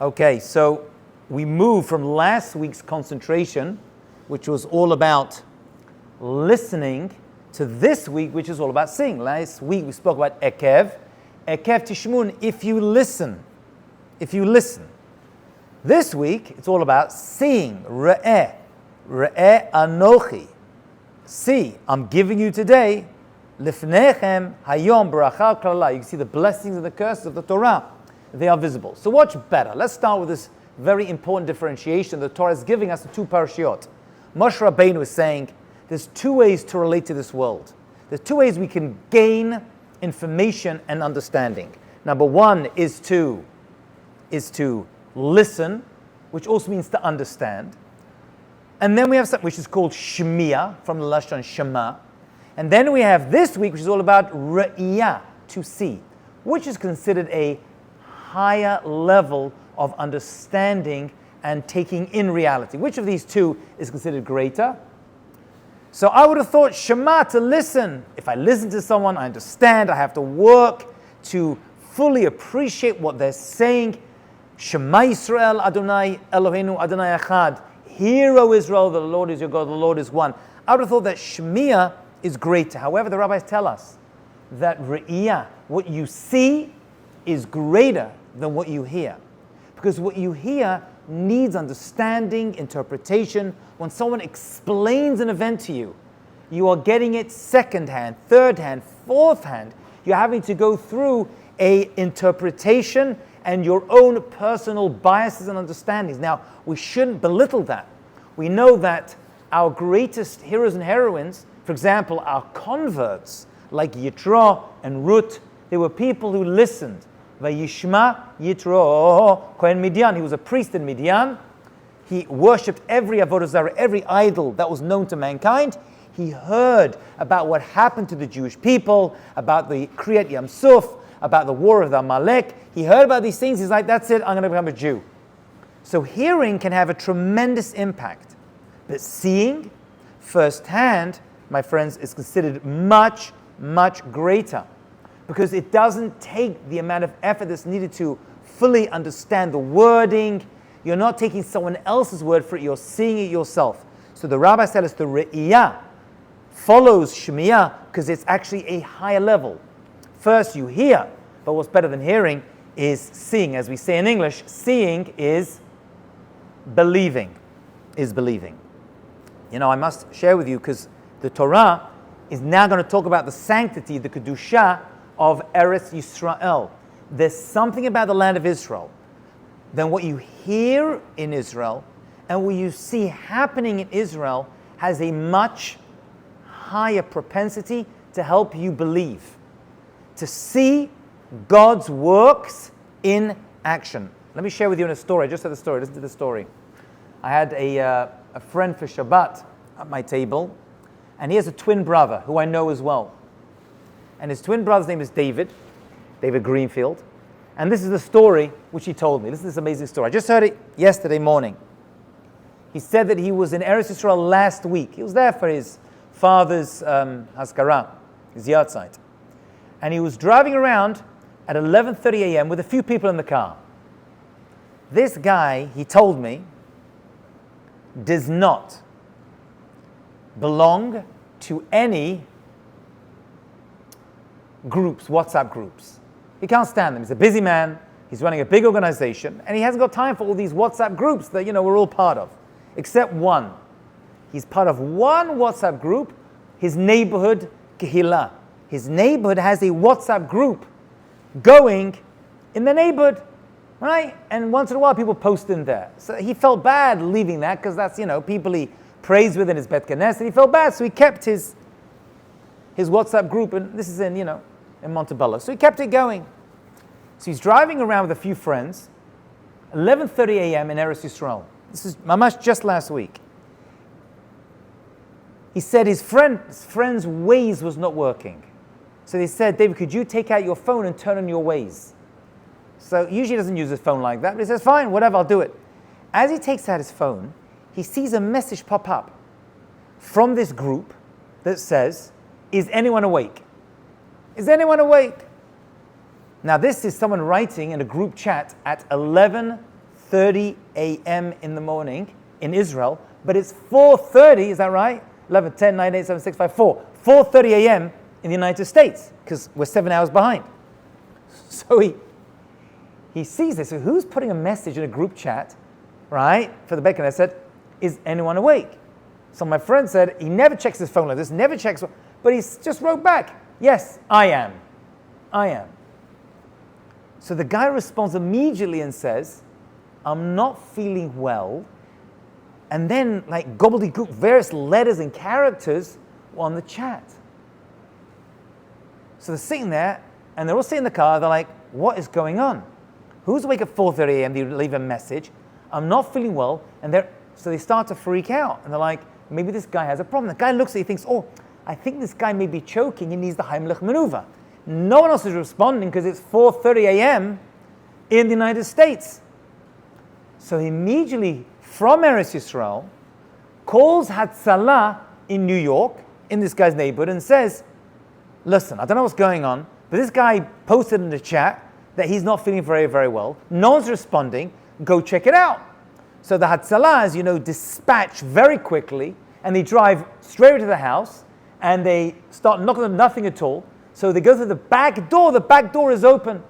Okay, so we moved from last week's concentration, which was all about listening, to this week, which is all about seeing. Last week we spoke about ekev tishmun, if you listen. This week it's all about seeing, re'eh anochi. See, I'm giving you today, lifnechem hayom baracha klala. You can see the blessings and the curses of the Torah. They are visible. So what's better? Let's start with this very important differentiation the Torah is giving us in two parashiot. Moshe Rabbeinu is saying there's two ways to relate to this world. There's two ways we can gain information and understanding. Number one is to listen, which also means to understand. And then we have something which is called shmiya, from the Lashon shema. And then we have this week, which is all about re'iyah, to see, which is considered a higher level of understanding and taking in reality. Which of these two is considered greater? So I would have thought Shema, to listen. If I listen to someone, I understand. I have to work to fully appreciate what they're saying. Shema Yisrael, Adonai Eloheinu, Adonai Echad. Hear, O Israel, the Lord is your God, the Lord is one. I would have thought that Shemiah is greater. However, the rabbis tell us that Re'iyah, what you see, is greater than what you hear. Because what you hear needs understanding, interpretation. When someone explains an event to you, you are getting it second hand, third hand, fourth hand. You're having to go through a interpretation and your own personal biases and understandings. Now, we shouldn't belittle that. We know that our greatest heroes and heroines, for example, our converts, like Yitro and Ruth, they were people who listened. Vayishma Yitro Kohen Midian. He was a priest in Midian. He worshipped every avodah zarah, every idol that was known to mankind. He heard about what happened to the Jewish people, about the Kriyat Yam Suf, about the war of the Amalek. He heard about these things. He's like, that's it, I'm going to become a Jew. So hearing can have a tremendous impact. But seeing firsthand, my friends, is considered much, much greater. Because it doesn't take the amount of effort that's needed to fully understand the wording. You're not taking someone else's word for it, you're seeing it yourself. So the rabbi said us the re'iyah follows shmiyah because it's actually a higher level. First you hear, but what's better than hearing is seeing. As we say in English, seeing is believing. You know, I must share with you, because the Torah is now going to talk about the sanctity, the kedusha of Eretz Yisrael. There's something about the land of Israel than what you hear in Israel and what you see happening in Israel has a much higher propensity to help you believe, to see God's works in action. Let me share with you a story. I just said the story. Listen to the story. I had a friend for Shabbat at my table, and he has a twin brother who I know as well. And his twin brother's name is David Greenfield. And this is the story which he told me. This is this amazing story. I just heard it yesterday morning. He said that he was in Eretz Yisrael last week. He was there for his father's Haskara, his yahrzeit. And he was driving around at 11:30 a.m. with a few people in the car. This guy, he told me, does not belong to any groups, WhatsApp groups. He can't stand them. He's a busy man. He's running a big organization, and he hasn't got time for all these WhatsApp groups that, we're all part of, except one. He's part of one WhatsApp group, his neighborhood Kehillah. His neighborhood has a WhatsApp group going in the neighborhood, right? And once in a while, people post in there. So he felt bad leaving that, because that's, people he prays with in his Bet Knesset, and he felt bad, so he kept his WhatsApp group, and this is in Montebello. So he kept it going. So he's driving around with a few friends, 11:30 a.m. in Eretz Yisrael. This is mamash just last week. He said his friend's Waze was not working. So they said, David, could you take out your phone and turn on your Waze? So usually he doesn't use his phone like that, but he says, fine, whatever, I'll do it. As he takes out his phone, he sees a message pop up from this group that says, is anyone awake? Is anyone awake? Now this is someone writing in a group chat at 11:30 11:30 a.m. in the morning in Israel, but it's 4:30, is that right? 11, 10, 9, 8, 7, 6, 5, 4. 4:30 a.m. in the United States, because we're 7 hours behind. So he sees this. So who's putting a message in a group chat, right, for the Beit Knesset? Is anyone awake? So my friend said he never checks his phone like this, never checks, but he just wrote back, yes, I am. So the guy responds immediately and says, I'm not feeling well. And then, like gobbledygook, various letters and characters were on the chat. So they're sitting there, and they're all sitting in the car, they're like, what is going on? Who's awake at 4:30 a.m.? They leave a message. I'm not feeling well. So they start to freak out. And they're like, maybe this guy has a problem. The guy looks at it, he thinks, oh, I think this guy may be choking. He needs the Heimlich maneuver. No one else is responding because it's 4:30 a.m. in the United States. So he immediately, from Eretz Yisrael, calls Hatzalah in New York, in this guy's neighborhood, and says, listen, I don't know what's going on, but this guy posted in the chat that he's not feeling very, very well. No one's responding. Go check it out. So the Hatzalah, as you know, dispatch very quickly, and they drive straight to the house, and they start knocking on nothing at all. So they go through the back door. The back door is open.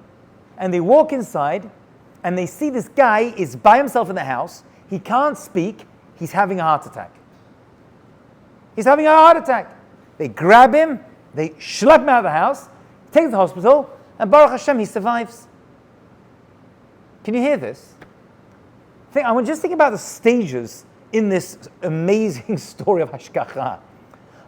And they walk inside, and they see this guy is by himself in the house. He can't speak. He's having a heart attack. They grab him. They schlep him out of the house, take him to the hospital, and Baruch Hashem, he survives. Can you hear this? I want just think about the stages in this amazing story of Hashgacha.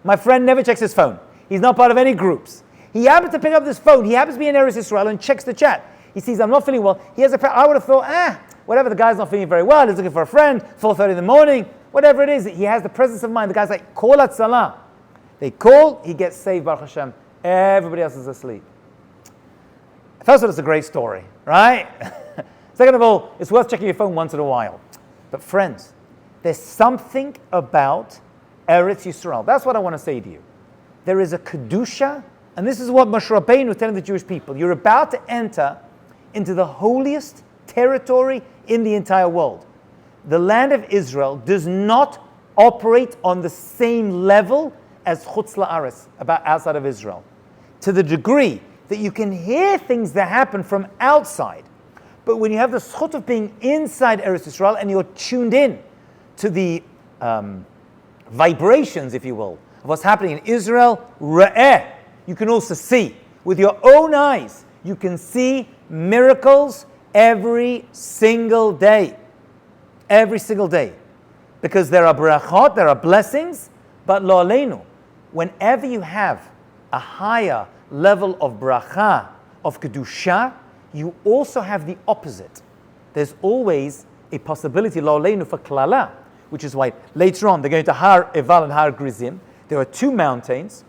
My friend never checks his phone. He's not part of any groups. He happens to pick up this phone. He happens to be in Eretz Yisrael and checks the chat. He sees, I'm not feeling well. He has I would have thought, whatever, the guy's not feeling very well. He's looking for a friend, 4:30 in the morning, whatever it is. He has the presence of mind. The guy's like, call Hatzalah. They call, he gets saved, Baruch Hashem. Everybody else is asleep. First of all, it's a great story, right? Second of all, it's worth checking your phone once in a while. But friends, there's something about Eretz Yisrael. That's what I want to say to you. There is a Kedusha, and this is what Moshe Rabbeinu was telling the Jewish people. You're about to enter into the holiest territory in the entire world. The land of Israel does not operate on the same level as Chutz La'aretz, about outside of Israel. To the degree that you can hear things that happen from outside. But when you have the zchut of being inside Eretz Yisrael and you're tuned in to the vibrations, if you will, of what's happening in Israel, Ra'eh, you can also see. With your own eyes, you can see miracles every single day. Every single day. Because there are brachot, there are blessings, but lo aleinu, whenever you have a higher level of bracha, of kedusha, you also have the opposite. There's always a possibility, lo aleinu, for klala, which is why later on they're going to Har Eval and Har Grizim. There are two mountains,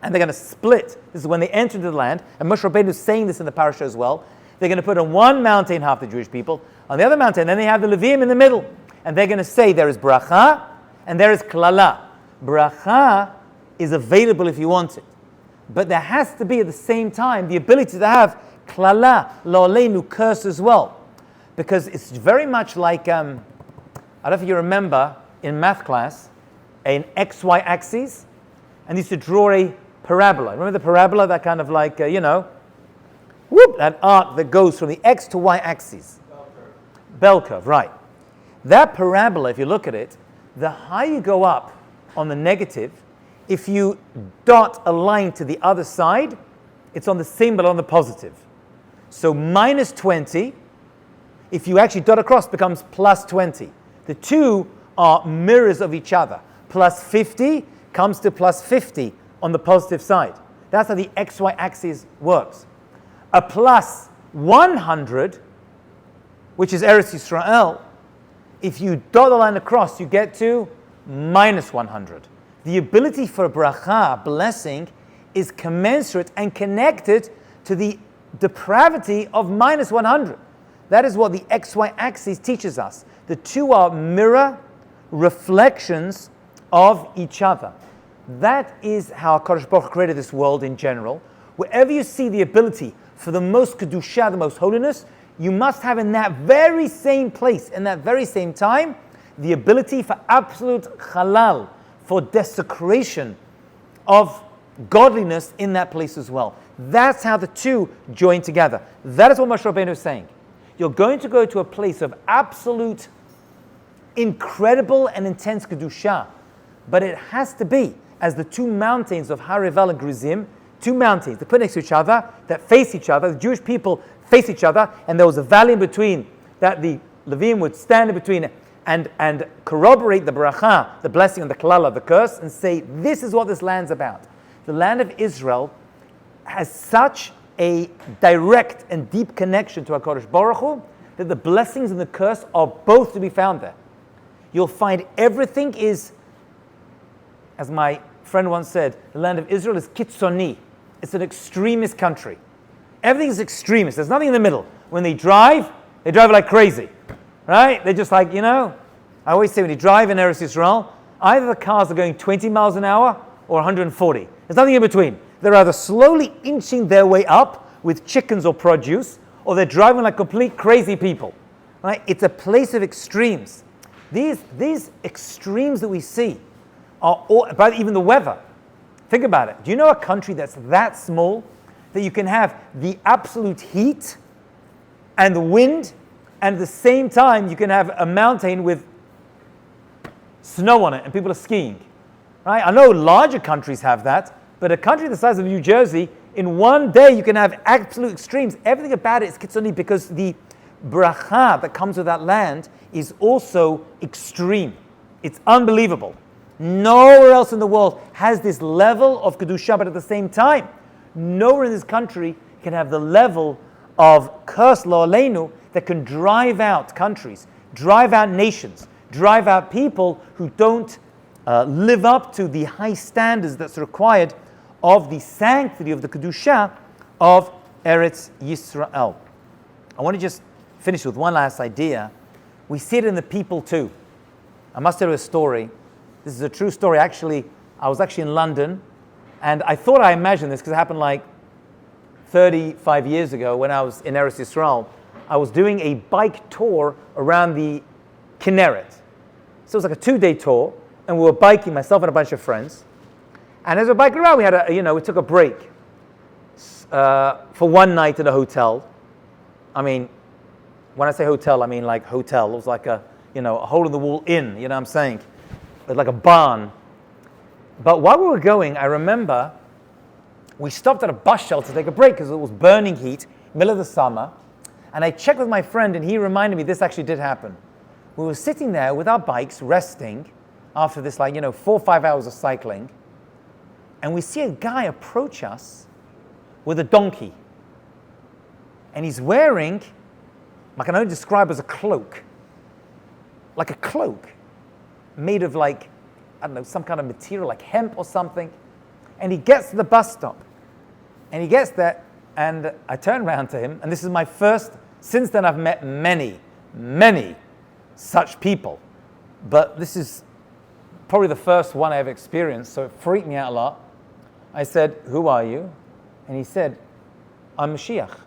and they're going to split. This is when they enter into the land, and Moshe Rabbeinu is saying this in the parasha as well. They're going to put on one mountain half the Jewish people, on the other mountain, then they have the Leviim in the middle, and they're going to say there is bracha and there is klala. Bracha is available if you want it, but there has to be at the same time the ability to have klala, lo aleinu, curse as well, because it's very much like I don't know if you remember in math class an XY axis, and used to draw a parabola. Remember the parabola, that kind of like that arc that goes from the X to Y axis. Bell curve, right. That parabola, if you look at it, the higher you go up on the negative, if you dot a line to the other side, it's on the same but on the positive. So minus 20, if you actually dot across, becomes plus 20. The two are mirrors of each other. Plus 50 comes to plus 50 on the positive side. That's how the XY axis works. A plus 100, which is Eretz Yisrael, if you dot the line across, you get to minus 100. The ability for a bracha, blessing, is commensurate and connected to the depravity of minus 100. That is what the XY axis teaches us. The two are mirror reflections of each other. That is how HaKadosh Baruch Hu created this world in general. Wherever you see the ability for the most kedusha, the most holiness, you must have in that very same place, in that very same time, the ability for absolute halal, for desecration of godliness in that place as well. That's how the two join together. That is what Moshe Rabbeinu is saying. You're going to go to a place of absolute, incredible and intense Kedusha, but it has to be as the two mountains of Har Eval and Gerizim, two mountains that put next to each other, that face each other. The Jewish people face each other, and there was a valley in between that the Levim would stand in between and corroborate the bracha, the blessing, and the kalala, the curse, and say, this is what this land's about. The land of Israel has such a direct and deep connection to HaKadosh Baruch Hu that the blessings and the curse are both to be found there. You'll find everything is, as my friend once said, the land of Israel is kitzoni. It's an extremist country. Everything is extremist. There's nothing in the middle. When they drive like crazy. Right? They're just like, I always say when you drive in Eretz Yisrael, either the cars are going 20 miles an hour or 140. There's nothing in between. They're either slowly inching their way up with chickens or produce, or they're driving like complete crazy people. Right? It's a place of extremes. These extremes that we see are all, about even the weather. Think about it. Do you know a country that's that small that you can have the absolute heat and the wind, and at the same time you can have a mountain with snow on it and people are skiing? Right? I know larger countries have that, but a country the size of New Jersey, in one day you can have absolute extremes. Everything about it is kitzoni because the bracha that comes with that land is also extreme. It's unbelievable. Nowhere else in the world has this level of kedusha, but at the same time, nowhere in this country can have the level of curse lo aleinu that can drive out countries, drive out nations, drive out people who don't live up to the high standards that's required of the sanctity of the kedusha of Eretz Yisrael. I want to just finish with one last idea. We see it in the people too. I must tell you a story. This is a true story. Actually, I was actually in London, and I thought I imagined this because it happened like 35 years ago when I was in Eretz Yisrael. I was doing a bike tour around the Kinneret. So it was like a 2-day tour, and we were biking, myself and a bunch of friends. And as we were biking around, we took a break for one night in a hotel. I mean, when I say hotel, I mean like hotel. It was like a hole-in-the-wall inn, you know what I'm saying? Like a barn. But while we were going, I remember we stopped at a bus shelter to take a break because it was burning heat, middle of the summer. And I checked with my friend, and he reminded me this actually did happen. We were sitting there with our bikes, resting after this 4 or 5 hours of cycling. And we see a guy approach us with a donkey. And he's wearing, I can only describe as a cloak. Like a cloak made of some kind of material, like hemp or something. And he gets to the bus stop. And he gets there, and I turn around to him, and this is my first, since then I've met many, many such people. But this is probably the first one I ever experienced, so it freaked me out a lot. I said, "Who are you?" And he said, "I'm Mashiach."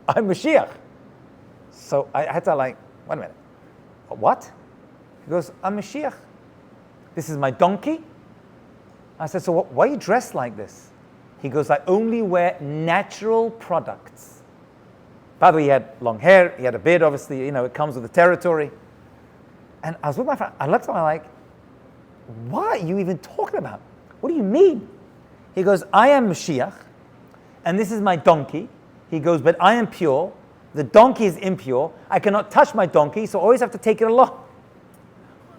I'm Mashiach. So I had to wait a minute. What? He goes, "I'm Mashiach. This is my donkey." I said, "So why are you dressed like this?" He goes, "I only wear natural products." By the way, he had long hair, he had a beard, obviously, it comes with the territory. And I was with my friend, I looked at him like, "What are you even talking about? What do you mean?" He goes, "I am Mashiach, and this is my donkey." He goes, "But I am pure. The donkey is impure. I cannot touch my donkey, so I always have to take it along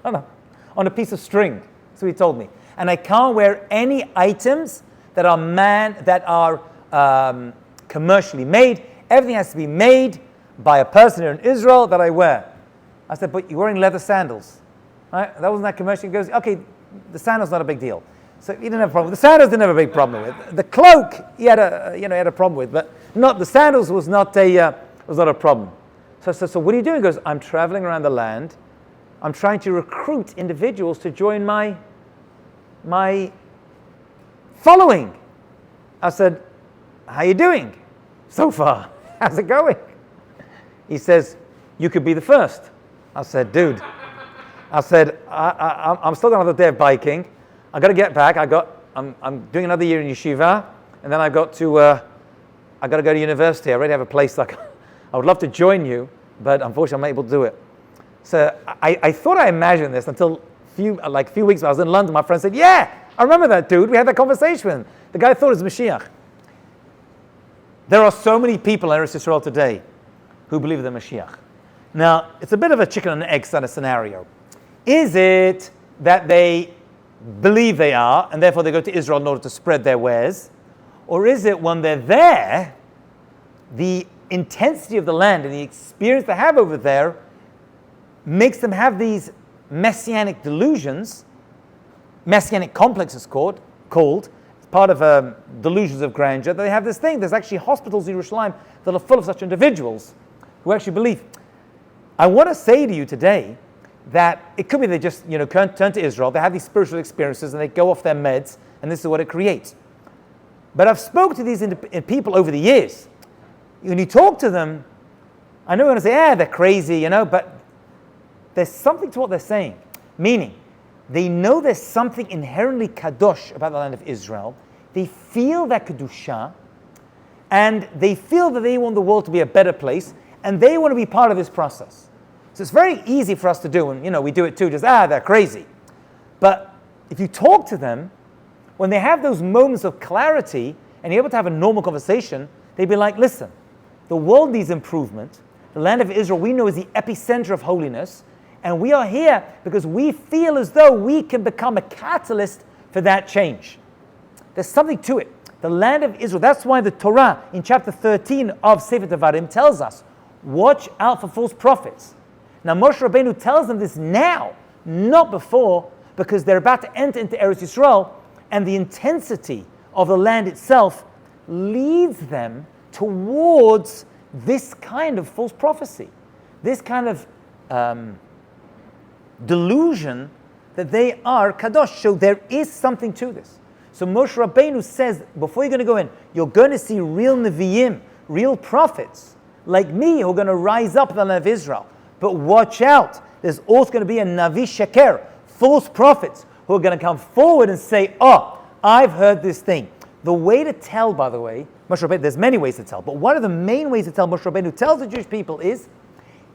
on a piece of string." So he told me. "And I can't wear any items that are commercially made. Everything has to be made by a person here in Israel that I wear." I said, "But you're wearing leather sandals, right? That wasn't that commercial." He goes, "Okay, the sandal's not a big deal." So he didn't have a problem. The sandals didn't have a big problem with. The cloak he had a problem with, but not the sandals was not a problem. So what are you doing? He goes, "I'm traveling around the land. I'm trying to recruit individuals to join my following." I said, "How are you doing?" so far. How's it going? He says, you could be the first. I said, dude, I'm still got another day of biking. I got to get back. I'm doing another year in yeshiva, and then I got to go to university. I already have a place. I would love to join you, but unfortunately, I'm not able to do it. So I thought I imagined this until a few weeks ago. I was in London. My friend said, yeah, I remember that dude. We had that conversation with him. The guy thought it was Mashiach. There are so many people in Eretz Yisrael today who believe in the Mashiach. Now, it's a bit of a chicken and egg kind of scenario. Is it that they believe they are, and therefore they go to Israel in order to spread their wares? Or is it when they're there, the intensity of the land and the experience they have over there makes them have these Messianic delusions, Messianic complexes called. It's part of delusions of grandeur. They have this thing. There's actually hospitals in Jerusalem that are full of such individuals who actually believe. I want to say to you today that it could be they just turn to Israel, they have these spiritual experiences and they go off their meds, and this is what it creates. But I've spoken to these people over the years. When you talk to them, I know you're going to say, they're crazy, but there's something to what they're saying. Meaning, they know there's something inherently kadosh about the land of Israel. They feel that kedusha, and they feel that they want the world to be a better place, and they want to be part of this process. So it's very easy for us to do, and we do it too, just, they're crazy. But if you talk to them, when they have those moments of clarity, and you're able to have a normal conversation, they'd be like, listen, the world needs improvement. The land of Israel, we know, is the epicenter of holiness, and we are here because we feel as though we can become a catalyst for that change. There's something to it. The land of Israel, that's why the Torah in chapter 13 of Sefer Devarim tells us, watch out for false prophets. Now Moshe Rabbeinu tells them this now, not before, because they're about to enter into Eretz Yisrael, and the intensity of the land itself leads them towards this kind of false prophecy, this kind of delusion that they are kadosh. So there is something to this. So Moshe Rabbeinu says, before you're going to go in, you're going to see real Nevi'im, real prophets, like me, who are going to rise up in the land of Israel. But watch out, there's also going to be a Navi Sheker, false prophets, who are going to come forward and say, I've heard this thing. The way to tell, by the way, Moshe Rabbeinu, there's many ways to tell, but one of the main ways to tell Moshe Rabbeinu tells the Jewish people is,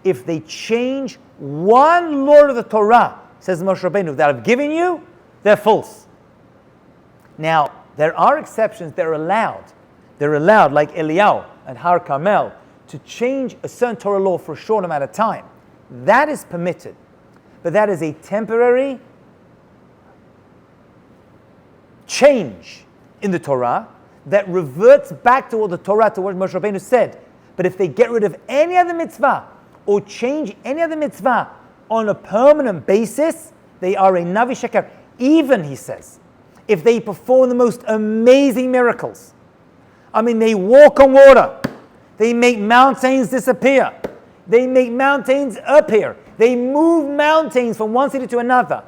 if they change one law of the Torah, says Moshe Rabbeinu, that I've given you, they're false. Now, there are exceptions that are allowed. They're allowed, like Eliyahu and Har Carmel, to change a certain Torah law for a short amount of time. That is permitted. But that is a temporary change in the Torah that reverts back to what the Torah, to what Moshe Rabbeinu said. But if they get rid of any other mitzvah or change any other mitzvah on a permanent basis, they are a Navi Sheker. Even, he says, if they perform the most amazing miracles. They walk on water. They make mountains disappear. They make mountains appear. They move mountains from one city to another.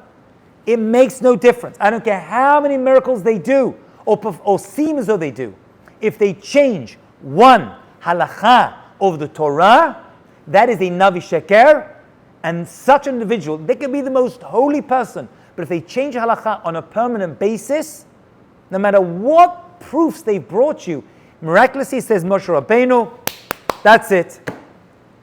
It makes no difference. I don't care how many miracles they do or seem as though they do. If they change one halakha of the Torah, that is a Navi Sheker, and such an individual, they can be the most holy person, but if they change halakha on a permanent basis, no matter what proofs they've brought you, miraculously, says Moshe Rabbeinu, that's it.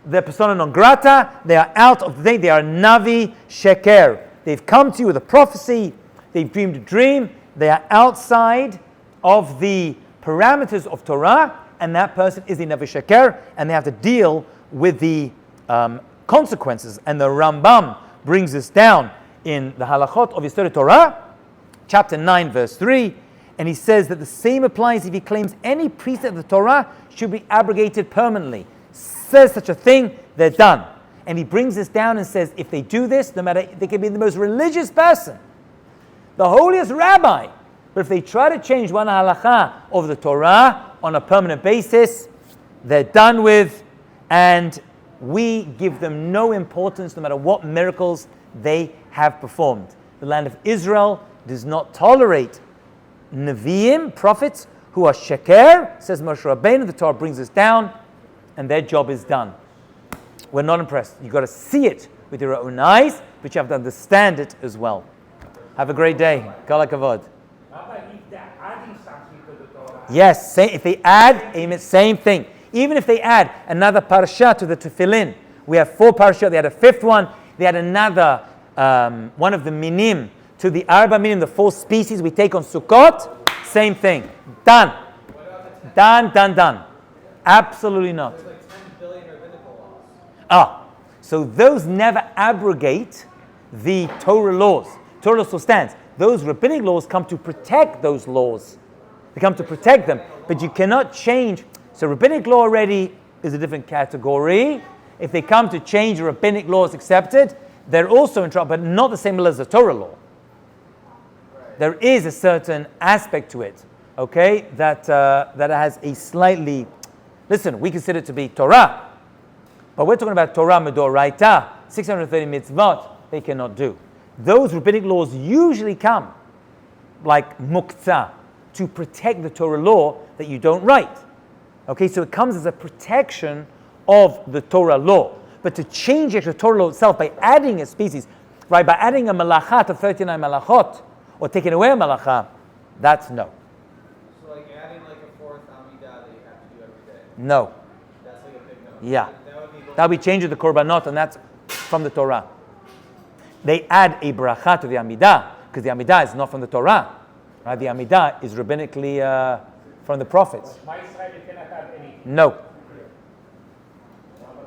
They're persona non grata, they are out of the day, they are Navi Sheker. They've come to you with a prophecy, they've dreamed a dream, they are outside of the parameters of Torah, and that person is a Navi Sheker, and they have to deal with the consequences. And the Rambam brings this down in the Halachot of Yesod Torah, chapter 9, verse 3, and he says that the same applies if he claims any precept of the Torah should be abrogated permanently. Says such a thing, they're done. And he brings this down and says, if they do this, no matter, they can be the most religious person, the holiest rabbi, but if they try to change one halakha of the Torah on a permanent basis, they're done with, and we give them no importance no matter what miracles they have performed. The land of Israel does not tolerate Nevi'im, prophets, who are sheker, says Moshe Rabbeinu. The Torah brings us down, and their job is done. We're not impressed. You've got to see it with your own eyes, but you have to understand it as well. Have a great day. Kol hakavod. If they're adding something to the Torah. Yes, if they add, same thing. Even if they add another parsha to the tefillin, we have 4 parashah, they had a 5th one, they had another, one of the minim to the arba minim, the 4 species we take on Sukkot, same thing. Done. Done. Absolutely not. There's like 10 billion rabbinical laws. So those never abrogate the Torah laws. Torah law still stands. Those rabbinic laws come to protect those laws. They come to protect them. But you cannot change. So rabbinic law already is a different category. If they come to change rabbinic laws accepted, they're also in trouble, but not the same as the Torah law. There is a certain aspect to it, okay, that has a slightly, listen, we consider it to be Torah, but we're talking about Torah Medoraita, 630 mitzvot, they cannot do. Those rabbinic laws usually come, like muktzah, to protect the Torah law that you don't write. Okay, so it comes as a protection of the Torah law. But to change the Torah law itself by adding a species, right, by adding a malacha to 39 malachot, or taking away a malacha, that's no. So like adding like a 4th Amidah that you have to do every day. No. That's like a big no. Yeah. That That would be we change the korbanot, and that's from the Torah. They add a bracha to the Amidah, because the Amidah is not from the Torah. Right? The Amidah is rabbinically from the prophets. My Israel, you cannot have anything. No.